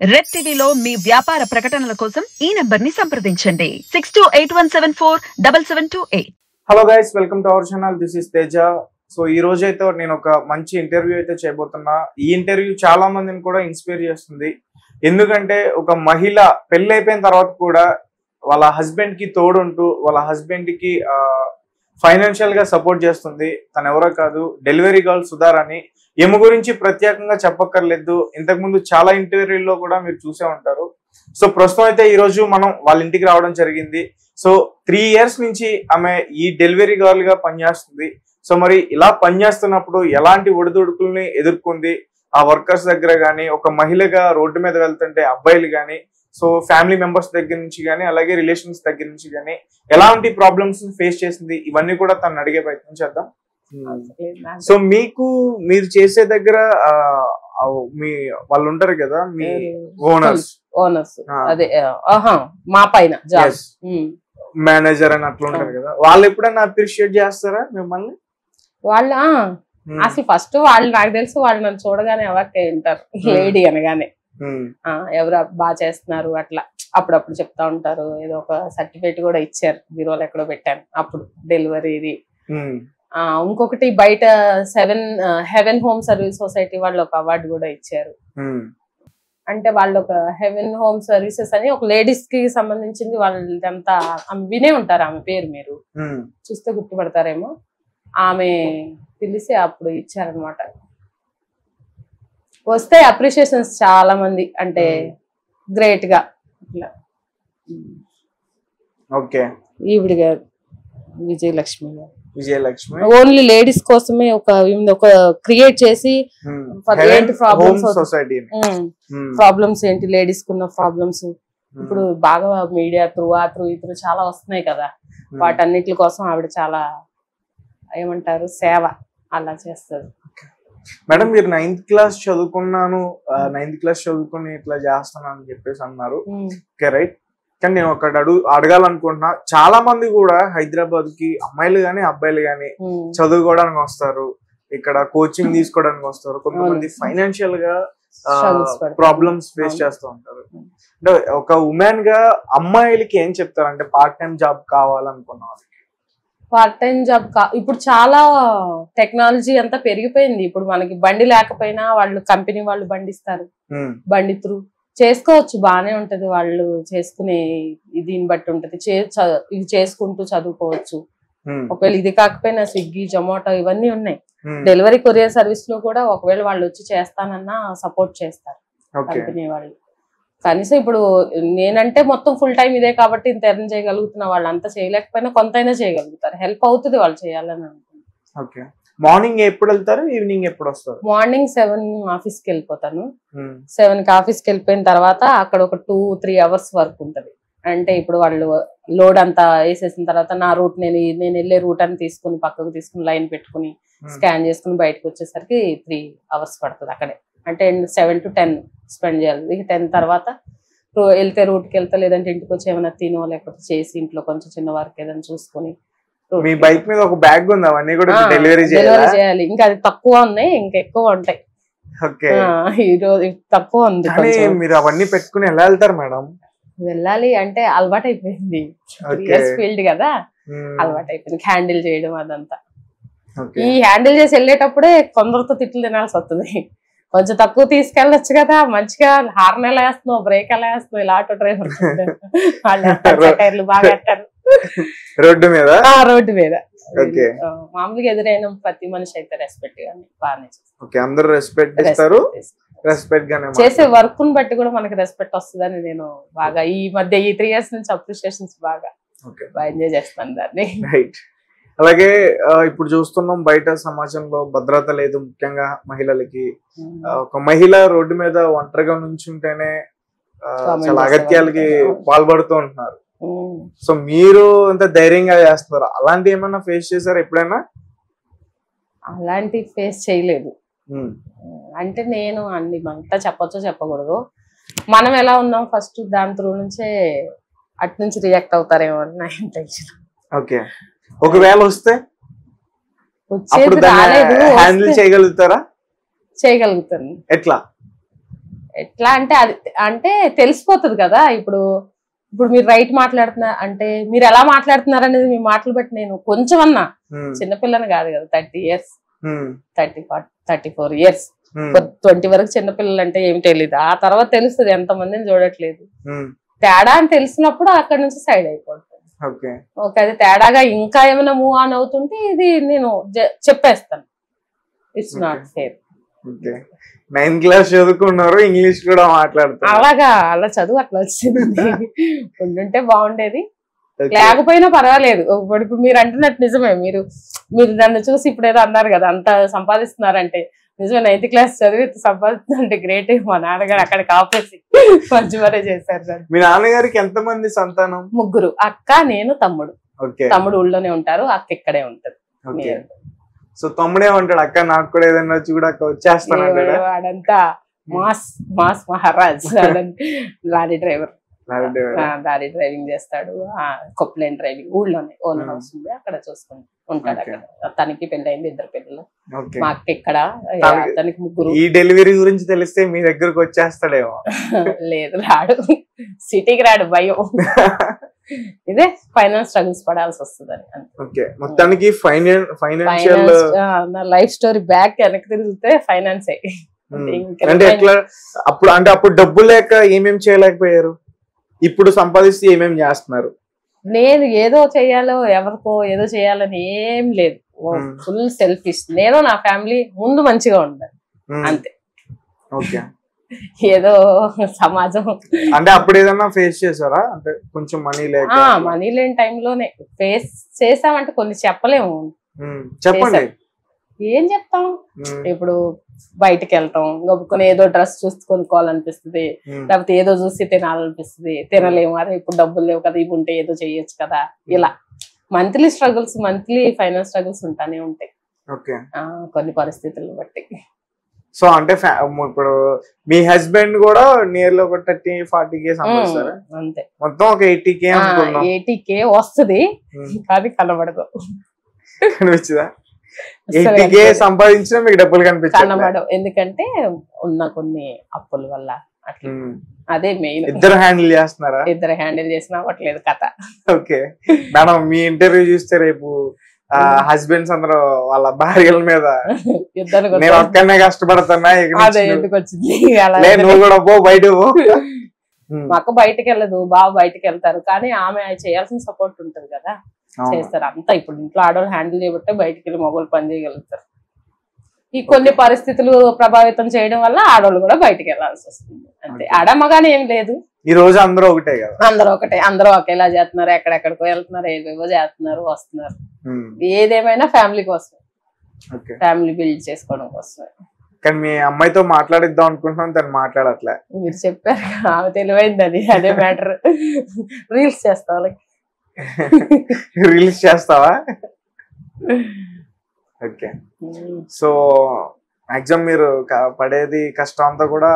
Red టీవీలో మీ వ్యాపార ప్రకటనల కోసం ఈ నంబర్ ని సంప్రదించండి 6281747728. Hello guys, welcome to our channel. This is Teja. So ఈ రోజు అయితే నేను ఒక మంచి ఇంటర్వ్యూ అయితే చేయబోతున్నా. ఈ ఇంటర్వ్యూ చాలా మందిని కూడా ఇన్స్పైర్ చేస్తుంది. ఎందుకంటే ఒక మహిళ పెళ్లి అయిపోయిన తర్వాత కూడా వాళ్ళ హస్బెండ్ కి తోడుంటూ వాళ్ళ హస్బెండ్ కి ఫైనాన్షియల్ గా సపోర్ట్ చేస్తుంది. తను ఎవరో కాదు, డెలివరీ గర్ల్ సుధార్ అని. ఈమె గురించి ప్రత్యేకంగా చెప్పక్కర్లేదు, ఇంతకు ముందు చాలా ఇంటర్వ్యూల్లో కూడా మీరు చూసే ఉంటారు. సో ప్రస్తుతం అయితే ఈ రోజు మనం వాళ్ళ ఇంటికి రావడం జరిగింది. సో 3 years నుంచి ఆమె ఈ డెలివరీ గర్ల్ గా పనిచేస్తుంది. సో మరి ఇలా పనిచేస్తున్నప్పుడు ఎలాంటి ఒడిదుడుకుల్ని ఎదుర్కొంది, ఆ వర్కర్స్ దగ్గర కానీ, ఒక మహిళగా రోడ్డు మీద వెళ్తుంటే అబ్బాయిలు కానీ, సో ఫ్యామిలీ మెంబర్స్ దగ్గర నుంచి కానీ, అలాగే రిలేషన్స్ దగ్గర నుంచి కానీ ఎలాంటి ప్రాబ్లమ్స్ ఫేస్ చేసింది, ఇవన్నీ కూడా తను అడిగే ప్రయత్నం చేద్దాం. సో మీరు చేసే దగ్గర మీ వాళ్ళు ఉంటారు కదా, మీ ఓనర్స్ అదే మా పైన మేనేజర్ అని అట్లా ఉంటారు కదా, వాళ్ళు ఎప్పుడైనా అప్రిషియేట్ చేస్తారా మిమ్మల్ని? వాళ్ళ అసలు ఫస్ట్ వాళ్ళు నాకు తెలుసు, వాళ్ళు నన్ను చూడగానే ఎవరికి ఉంటారు, లేడీ అనగానే ఎవరు బాగా చేస్తున్నారు అట్లా అప్పుడప్పుడు చెప్తా ఉంటారు. ఏదో ఒక సర్టిఫికేట్ కూడా ఇచ్చారు, బీరోలో ఎక్కడో పెట్టాను అప్పుడు డెలివరీది. ఇంకొకటి బయట హెవెన్ హోమ్ సర్వీస్ సొసైటీ వాళ్ళు ఒక అవార్డు కూడా ఇచ్చారు. అంటే వాళ్ళు ఒక హెవెన్ హోమ్ సర్వీసెస్ అని ఒక లేడీస్ కి సంబంధించింది, వాళ్ళంతా వినే ఉంటారు. ఆమె పేరు మీరు చూస్తే గుర్తుపడతారేమో. ఆమె పిలిచి అప్పుడు ఇచ్చారనమాట. వస్తే అప్రిషియేషన్స్ చాలా మంది, అంటే గ్రేట్ గా ఇట్లా. ఈవిడ గారు విజయలక్ష్మి గారు, ఓన్లీ లేడీస్ కోసమే ఒక క్రియేట్ చేసి ప్రాబ్లమ్స్ ఏంటి, లేడీస్ కున్న ప్రాబ్లమ్స్ ఇప్పుడు బాగా మీడియా త్రూ ఇతరు చాలా వస్తున్నాయి కదా, వాటన్నిటి కోసం ఆవిడ చాలా ఏమంటారు సేవ అలా చేస్తారు. మేడం, మీరు 9th క్లాస్ చదువుకున్నాను, 9th క్లాస్ చదువుకుని ఇట్లా చేస్తున్నాను అని చెప్పేసి అన్నారు. Okay, right. కానీ నేను ఒకటి అడగాలనుకుంటున్నా, చాలా మంది కూడా హైదరాబాద్ కి అమ్మాయిలు గానీ అబ్బాయిలు గానీ చదువుకోవడానికి వస్తారు, ఇక్కడ కోచింగ్ తీసుకోవడానికి వస్తారు. కొంతమంది ఫైనాన్షియల్ గా ప్రాబ్లమ్స్ ఫేస్ చేస్తూ ఉంటారు. అంటే ఒక ఉమెన్ గా అమ్మాయిలకి ఏం చెప్తారు, అంటే పార్ట్ టైం జాబ్ కావాలనుకున్న వాళ్ళకి? పార్ట్ టైం జాబ్ ఇప్పుడు చాలా టెక్నాలజీ అంతా పెరిగిపోయింది. ఇప్పుడు మనకి బండి లేకపోయినా వాళ్ళు కంపెనీ వాళ్ళు బండి ఇస్తారు, బండి త్రూ చేసుకోవచ్చు, బానే ఉంటది. వాళ్ళు చేసుకునే దీన్ని బట్టి ఉంటది, ఇది చేసుకుంటూ చదువుకోవచ్చు. ఒకవేళ ఇది కాకపోయినా స్విగ్గీ, జొమాటో ఇవన్నీ ఉన్నాయి. డెలివరీ కొరియర్ సర్వీస్ లో కూడా ఒకవేళ వాళ్ళు వచ్చి చేస్తానన్నా సపోర్ట్ చేస్తారు కంపెనీ వాళ్ళు. కనీసం ఇప్పుడు నేనంటే మొత్తం ఫుల్ టైం ఇదే కాబట్టి ఇంత ఎర్న్ చేయగలుగుతున్నా, వాళ్ళు అంతా చేయలేకపోయినా కొంతైనా చేయగలుగుతారు, హెల్ప్ అవుతుంది వాళ్ళు చేయాలని అనుకుంటున్నాను. మార్నింగ్ ఎప్పుడు వెళ్తారు, ఈవినింగ్ ఎప్పుడు వస్తారు? మార్నింగ్ 7 ఆఫీస్కి వెళ్ళిపోతాను. 7కి ఆఫీస్కి వెళ్ళిపోయిన తర్వాత అక్కడ ఒక 2-3 hours వర్క్ ఉంటది. అంటే ఇప్పుడు వాళ్ళు లోడ్ అంతా వేసేసిన తర్వాత నా రూట్ నేను వెళ్ళే రూట్ అని తీసుకుని పక్కకు తీసుకుని లైన్ పెట్టుకుని స్కాన్ చేసుకుని బయటకు వచ్చేసరికి 3 hours పడుతుంది అక్కడే. అంటే 7 to 10 స్పెండ్ చేయాలి. 10 తర్వాత వెళ్తే రూట్కి వెళ్తా, లేదంటే ఇంటికి వచ్చి ఏమైనా తినో లేకపోతే చేసి ఇంట్లో కొంచెం చిన్న వర్క్ ఏదైనా చూసుకుని. మీ బైక్ మీద ఒక బ్యాగ్ ఉంది, అవన్నీ కూడా డెలివరీ చేయాలి. ఇంకా అది తక్కువ ఉన్నాయి, ఇంకా ఎక్కువ ఉంటాయి. ఈ రోజు తక్కువ ఉంది. మీరు అవన్నీ పెట్టుకుని ఎలా వెళ్తారు మేడం? వెళ్ళాలి అంటే అలవాటు అయిపోయింది, ఫీల్డ్ కదా, అలవాటు అయిపోయింది హ్యాండిల్ చేయడం అదంతా. ఈ హ్యాండిల్ చేసి వెళ్ళేటప్పుడే కొందరితో తిట్లు తినాల్సి వస్తుంది. కొంచెం తక్కువ తీసుకెళ్ళొచ్చు కదా, మంచిగా హార్న్ ఎలా వేస్తున్నావు, బ్రేక్ ఎలా వేస్తున్నావు, ఇలా ఆటో డ్రైవర్ వాళ్ళు బాగా కట్టారు రోడ్డు మీద. మామూలుగా ఎదురైన ప్రతి మనిషి అయితే రెస్పెక్ట్ గానీ బాగానే అందరూ రెస్పెక్ట్ ఇస్తారు. చేసే వర్క్ ని బట్టి కూడా మనకి రెస్పెక్ట్ వస్తుందని నేను బాగా ఈ మధ్య ఈ 3 years నుంచి అప్రిషియేషన్స్ బాగా ఎంజాయ్ చేస్తాను దాన్ని. అలాగే ఇప్పుడు చూస్తున్నాం బయట సమాజంలో భద్రత లేదు, ముఖ్యంగా మహిళలకి. ఒక మహిళ రోడ్డు మీద ఒంటరిగా నుంచుంటేనే చాలా అగత్యాలకి పాల్పడుతూ ఉంటున్నారు. సో మీరు అంత ధైర్యంగా చేస్తున్నారు, అలాంటి ఏమన్నా ఫేస్ చేశారు ఎప్పుడైనా? అలాంటి ఫేస్ చేయలేదు. అంటే నేను అన్ని అంతా చెప్పొచ్చో చెప్పకూడదు, మనం ఎలా ఉన్నాం ఫస్ట్ దాని త్రూ నుంచే అటు నుంచి రియాక్ట్ అవుతారేమో అని నా ఇంటెన్షన్. ఓకే, ఒకవేళ వస్తే హ్యాండిల్ చేయగలుగుతారా? చేయగలుగుతాను. ఎట్లా? ఎట్లా అంటే అది అంటే తెలిసిపోతుంది కదా. ఇప్పుడు మీరు రైట్ మాట్లాడుతున్నారు అంటే మీరు ఎలా మాట్లాడుతున్నారు అనేది మీ మాటలు బట్టి నేను కొంచెం అన్నా చిన్నపిల్లని కాదు కదా, 30 years 34 years 20 వరకు చిన్నపిల్లలు అంటే ఏమి తెలియదు. ఆ తర్వాత తెలుస్తుంది ఎంతమందిని చూడట్లేదు. తేడా అని తెలిసినప్పుడు అక్కడ నుంచి సైడ్ అయిపోతుంది. ఓకే అది తేడాగా ఇంకా ఏమైనా మూవ్ ఆన్ అవుతుంటే ఇది నేను చెప్పేస్తాను. It's not fair. 9th class చదువుకున్నారు, ఇంగ్లీష్ కూడా మాట్లాడుతారు. అలా చదువు అట్లా వచ్చింది. ఉండుంటే బాగుండేది, లేకపోయినా పర్వాలేదు. ఇప్పుడు మీరు అంటున్నట్టు నిజమే. మీరు నన్ను చూసి ఇప్పుడు ఏదో అన్నారు కదా అంత సంపాదిస్తున్నారంటే, నిజమే 9th class చదివి సంపాదిస్తుందంటే గ్రేట్. మా నాన్నగారు అక్కడ కాపేసి మంచి మరే చేశారు సార్. మీ నాన్నగారికి ఎంతమంది సంతానం? 3. అక్క, నేను, తమ్ముడు. తమ్ముడు ఊళ్ళోనే ఉంటారు, అక్క ఇక్కడే ఉంటది. సో తమ్ముడే ఉంటాడు, అక్క నాకు కూడా ఏదైనా వచ్చి కూడా అక్క వచ్చేస్తాను. వాడంతా mass Maharaj. Lorry driver, lorry driving చేస్తాడు. కొప్లేన్ డ్రైవింగ్ ఊళ్ళోనే ఓన్ హౌస్ ఉంది, అక్కడ చూసుకుంటూ ఉంటాడు. అక్కడ తనకి పెళ్ళయింది, 2 పిల్లలు. మా అక్క ఇక్కడ, తనకి 3. ఈ డెలివరీ గురించి తెలిస్తే మీ దగ్గరకు వచ్చేస్తాడేమో. లేదు రాడు, సిటీకి రాడు, భయం. ఇదే ఫైనాన్స్ స్ట్రగుల్స్ పడాల్సి వస్తుందని. మొత్తానికి ఫైనాన్షియల్ నా లైఫ్ స్టోరీ బ్యాక్ వెనక్కి తిరిగితే ఫైనాన్సే. అంటే ఎట్లా అప్పుడు డబ్బు లేక ఏమేమి చేయలేకపోయారు, ఇప్పుడు సంపాదిస్తే ఏమేమి చేస్తున్నారు? నేను ఏదో చెయ్యాలో ఎవరికో ఏదో చేయాలని ఏం లేదు, ఫుల్ సెల్ఫిష్. నేను నా ఫ్యామిలీ ముందు మంచిగా ఉండాలి అంతే. ఏదో సమాజం అంటే అప్పుడు ఏదన్నా ఫేస్ చేసారా? అంటే కొంచెం మనీ లేని టైంలోనే ఫేస్ చేసామంటే కొన్ని చెప్పలేము. చెప్పండి. ఏం చెప్తాం, ఇప్పుడు బయటకు వెళ్తాం, గొప్పకొని ఏదో డ్రెస్ చూసి కొనుక్కోవాలనిపిస్తుంది, లేకపోతే ఏదో చూసి తినాలనిపిస్తుంది, తినలేము. అదే ఇప్పుడు డబ్బులు లేవు కదా, ఇవి ఉంటే ఏదో చెయ్యొచ్చు కదా. ఇలా monthly struggles, monthly finance struggles ఉంటానే ఉంటాయి కొన్ని పరిస్థితులను బట్టి. సో అంటే ఇప్పుడు మీ హస్బెండ్ కూడా నియర్లీ ఒక 30-40K సంపాదిస్తారు అంతే. మొత్తం ఒక 80K వస్తుంది, కానీ కనబడదు. కనిపించదా? 80K సంపాదించినా మీకు డబ్బులు కనబడవు, ఎందుకంటే ఉన్న కొన్ని అప్పుల వల్ల. అట్లా అదే మెయిన్. ఇద్దరు హ్యాండిల్ చేస్తున్నారా? ఇద్దరు హ్యాండిల్ చేసినా అవ్వట్లేదు కథ. ఓకే మేడం, మీ ఇంటర్వ్యూ చూస్తే రేపు హస్బెండ్స్ అందరూ వాళ్ళ భార్యల మీద నేను ఒక్కనే కష్టపడుతున్నా, ఎందుకు వచ్చింది నువ్వు కూడా పో బయట పో. మా అక్క బయటకు వెళ్ళదు, బాబు బయటకు వెళ్తారు, కానీ ఆమె చేయాల్సిన సపోర్ట్ ఉంటుంది కదా, చేస్తారు అంతా. ఇప్పుడు ఇంట్లో ఆడవాళ్ళు హ్యాండిల్ చేయబట్టే బయటకు వెళ్ళి మగవాళ్ళు పని చేయగలుగుతారు. ఈ కొన్ని పరిస్థితులు ప్రభావితం చేయడం వల్ల ఆడవాళ్ళు కూడా బయటకు వెళ్లాల్సి వస్తుంది అంతే. ఆడమ్మగానే ఏం లేదు, ఈ రోజు అందరూ ఒకటే కదా, అందరూ ఒకటే, అందరూ ఒకేలా చేస్తున్నారు, ఎక్కడెక్కడికో వెళ్తున్నారు, ఏవేవో చేస్తున్నారు, వస్తున్నారు. ఏదేమైనా ఫ్యామిలీ కోసం, ఫ్యామిలీ బిల్డ్ చేసుకోవడం కోసం. కానీ మీ అమ్మాయితో మాట్లాడిద్దాం అనుకుంటున్నాం, తను మాట్లాడట్లే. మీరు చెప్పారు ఆమె తెలివైందని, అదే మ్యాటర్. రీల్స్ చేస్తా, రీల్స్ చేస్తావా? ఓకే. సో మాక్సిమం మీరు పడేది కష్టం అంతా కూడా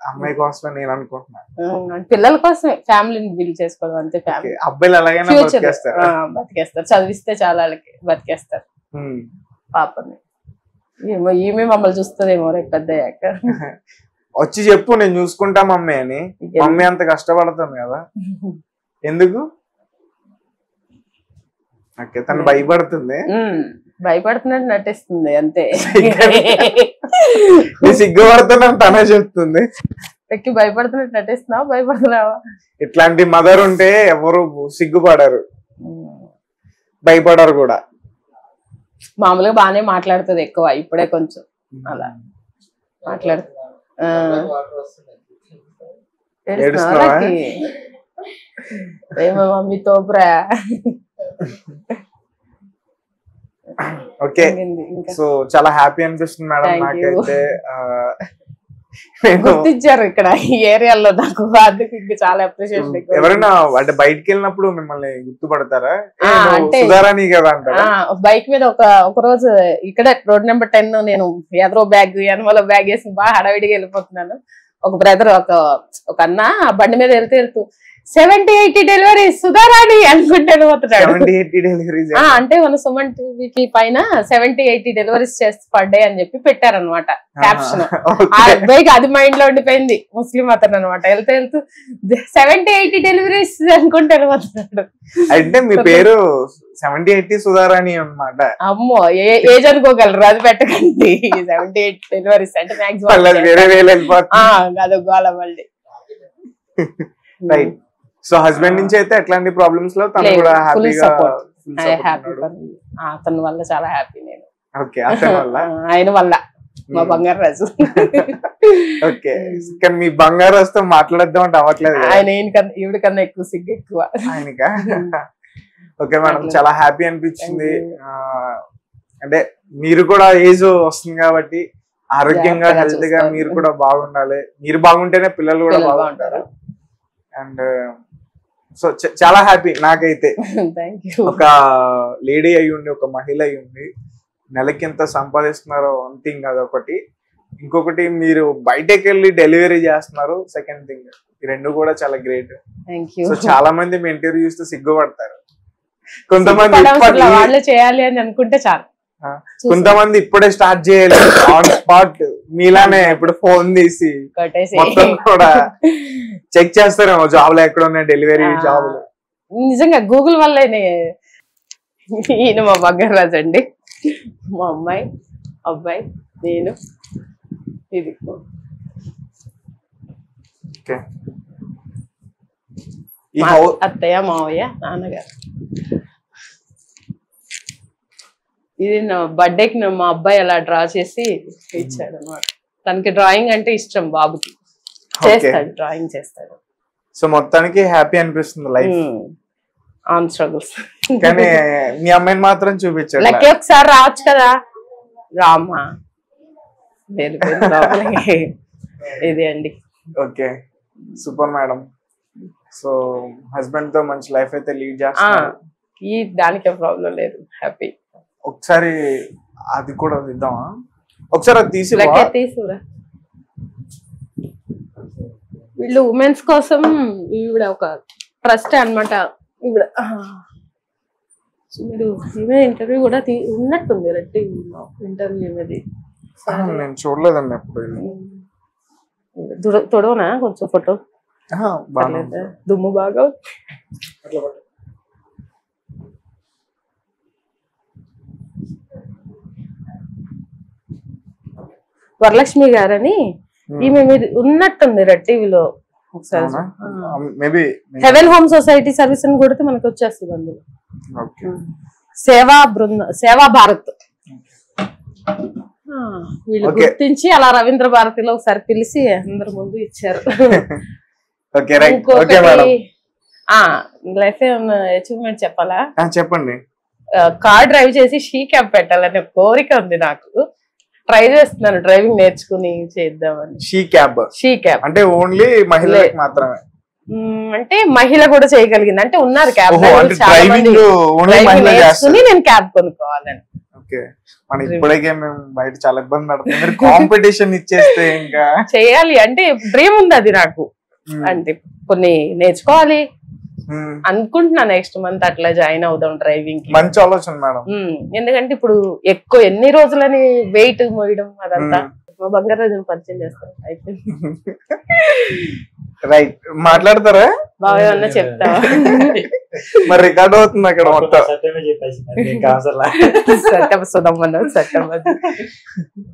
అమ్మాయి కోసమే నేను అనుకుంటున్నాను. పిల్లల కోసమే, ఫ్యామిలీని బిల్డ్ చేసుకోవడం అంతే. అబ్బాయిలు అలాగైనా బతికేస్తారు, చదివిస్తే చాలా వాళ్ళకి బతికేస్తారు పాపని. ఈమె మమ్మల్ని చూస్తుందేమో రేపు పెద్దయ్యాక. వచ్చి చెప్పు, నేను చూసుకుంటా మమ్మీ అని. మమ్మీ అంత కష్టపడుతుంది కదా, ఎందుకు? ఓకే, తను భయపడుతుంది. భయపడుతున్నట్టు నటిస్తుంది అంతే. సిగ్గుపడుతున్నాను తనే చెప్తుంది. భయపడుతున్నట్టు నటిస్తున్నావా, భయపడుతున్నావా? ఇట్లాంటి మదర్ ఉంటే ఎవరు సిగ్గుపడరు, భయపడరు కూడా. మామూలుగా బానే మాట్లాడుతుంది ఎక్కువ, ఇప్పుడే కొంచెం అలా మాట్లాడుతుంది. ఏమో మమ్మీ తోపురా. ఓకే, సో చాలా హ్యాపీ అనిపిస్తుంది మేడం నాకైతే. గుర్తించారు ఇక్కడ ఈ ఏరియాలో నాకు, అందుకు ఇంకా చాలా అప్రిషియేషన్. ఎవరైనా అంటే బయటకు వెళ్ళినప్పుడు మిమ్మల్ని గుర్తుపడతారా? అంటే బైక్ మీద ఒక రోజు ఇక్కడ రోడ్ నెంబర్ 10 నేను ఎదరో బ్యాగ్ ఎనమలో బ్యాగ్ వేసి బాగా హడావిడిగా వెళ్ళిపోతున్నాను. ఒక బ్రదర్ ఒక అన్న బండి మీద వెళ్తూ 70-80 డెలివరీ సుధారాణి అనుకుంటే వెళ్ళిపోతున్నాడు. 70-80 డెలివరీస్ అంటే మన సుమన్ టీవీకి పైన 70-80 డెలివరీస్ చేసి పడ్డాయి అని చెప్పి పెట్టారనమాట క్యాప్షన్. ఆ అబ్బాయికి అది మైండ్ లో ఉండిపోయింది. ముస్లిం అతను అనమాట. వెళ్తూ 70-80 డెలివరీస్ అనుకుంటే వెళ్ళిపోతున్నాడు. అంటే మీ పేరు 70-80 సుధారాణి అన్నమాట. అమ్మో ఏజ్ అనుకోగలరు, అది పెట్టకండి. 70-80 డెలివరీస్ అంటే మాక్సిమం అదొక గోల మళ్ళీ. రైట్. సో హస్బెండ్ నుంచి అయితే ఎట్లాంటి ప్రాబ్లమ్స్ లో తను కూడా హ్యాపీగా అతని వల్ల చాలా హ్యాపీ నేను. ఓకే, అతని వల్ల ఆయన వల్ల మా బంగారు రాజు. ఓకే, కానీ మీ బంగారు రాజుతో మాట్లాడద్దాం అంటే అవ్వట్లేదు. ఆయన ఈవిడ కన్నా ఎక్కువ సిగ్గు ఎక్కువ ఆయనకా. ఓకే మేడం, చాలా హ్యాపీ అనిపించింది. అంటే మీరు కూడా ఏజ్ వస్తుంది కాబట్టి ఆరోగ్యంగా హెల్త్ గా మీరు కూడా బాగుండాలి. మీరు బాగుంటేనే పిల్లలు కూడా బాగుంటారు. అండ్ సో చాలా హ్యాపీ నాకైతే. ఒక లేడీ అయి ఉండి, ఒక మహిళ అయి ఉండి నెలకి ఎంత సంపాదిస్తున్నారో వన్ థింగ్ అదొకటి. ఇంకొకటి మీరు బయటకు వెళ్ళి డెలివరీ చేస్తున్నారు, సెకండ్ థింగ్. ఈ రెండు కూడా చాలా గ్రేట్. సో చాలా మంది మీ ఇంటర్వ్యూ చూస్తే సిగ్గుపడతారు. కొంతమంది చేయాలి అని అనుకుంటే చాలు. కొంతమంది ఇప్పుడే స్టార్ట్ చేయాలి ఆన్ స్పాట్. మీలానే ఇప్పుడు ఫోన్ తీసి మొత్తం కూడా చెక్ చేస్తారేమో జాబ్లు ఎక్కడ ఉన్నాయి, డెలివరీ జాబ్లు. నిజంగా గూగుల్ వల్లనే. ఈయన మా బంగారు రాజు అండి, మా అమ్మాయి అబ్బాయి నేను. ఇది అత్తయ్య మావయ్య నాన్నగారు. ఇది నా బర్త్డేకి మా అబ్బాయి అలా డ్రా చేసి ఇచ్చాడు అనమాట. తనకి డ్రాయింగ్ అంటే ఇష్టం, బాబుకి. చేస్తాడు, డ్రాయింగ్ చేస్తాడు. సో మొత్తానికి హ్యాపీ అనిపిస్తుంది లైఫ్. On struggles. కానీ మీ అమ్మాయిని మాత్రం చూపించాడు. లక్కీ ఒకసారి రావచ్చు కదా. రామ్మా ఇది అండి. Okay, super madam. So husband తో మంచి లైఫ్ అయితే లీడ్ చేస్తున్నారు. ఈ దానికే ప్రాబ్లం లేదు, హ్యాపీ. ఒకసారి అది కూడా ఇద్దామా? ఒకసారి అది తీసుకురా. వీళ్ళు ఉమెన్స్ కోసం ఈవిడ ఒక ట్రస్ట్ అన్నమాట. ఈవిడ మీరు ఈమె ఇంటర్వ్యూ కూడా ఉన్నట్టుంది. రెడ్డి ఇంటర్వ్యూ ఏమది నేను చూడలేదండి ఎప్పుడు. తొడవనా కొంచెం ఫోటో? దుమ్ము బాగా. వరలక్ష్మి గారని ఈమె మీరు ఉన్నట్టుంది రెడ్ టీవీలో. ఒకసారి హెవెన్ హోమ్ సొసైటీ సర్వీస్ అని కొడితే మనకి వచ్చేస్తుంది అందులో. సేవా భారత్ వీళ్ళు గుర్తించి అలా రవీంద్ర భారతిలో ఒకసారి పిలిచి అందరి ముందు ఇచ్చారు. లైఫ్ ఏమన్నా అచీవ్మెంట్ చెప్పాలా? చెప్పండి. కార్ డ్రైవ్ చేసి షీ క్యాబ్ పెట్టాలనే కోరిక ఉంది నాకు. ట్రై చేస్తున్నాను, డ్రైవింగ్ నేర్చుకుని చేద్దామని. షీ క్యాబ్ అంటే ఓన్లీ మహిళలకు మాత్రమే? అంటే మహిళ కూడా చేయగలిగింది. అంటే ఉన్నారు క్యాబ్ నేర్చుకుని నేను క్యాబ్ కొనుక్కోవాలని. మన ఇప్పటికే మేము బయట చాలా ఇబ్బంది పడుతుంది. కాంపిటీషన్ ఇచ్చేస్తే ఇంకా చేయాలి అంటే డ్రీమ్ ఉంది అది నాకు. అంటే కొన్ని నేర్చుకోవాలి అనుకుంటున్నా. నెక్స్ట్ మంత్ అట్లా జాయిన్ అవుదాం డ్రైవింగ్ కి. మంచి ఆలోచన మేడం. ఎందుకంటే ఇప్పుడు ఎక్కువ ఎన్ని రోజులని వెయిట్ మోయడం అదంతా. మా బంగారు రోజును పరిచయం చేస్తాను. అయిపోయింది. రైట్, మాట్లాడతారా? బాగా ఏమన్నా చెప్తావా? మరి రికార్డ్ అవుతుంది అక్కడ మొత్తం. సత్యం సుధమ్మన్న సత్యం.